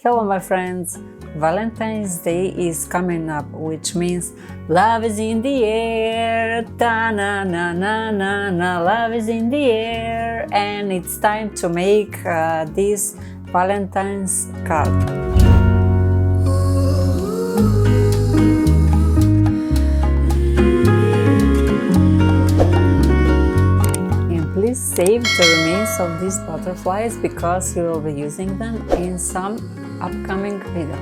Hello, my friends! Valentine's Day is coming up, which means love is in the air. Ta na na na na na, love is in the air, and it's time to make this Valentine's card. Please save the remains of these butterflies because you will be using them in some upcoming video.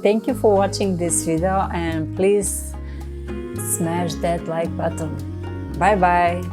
Thank you for watching this video and please smash that like button. Bye bye.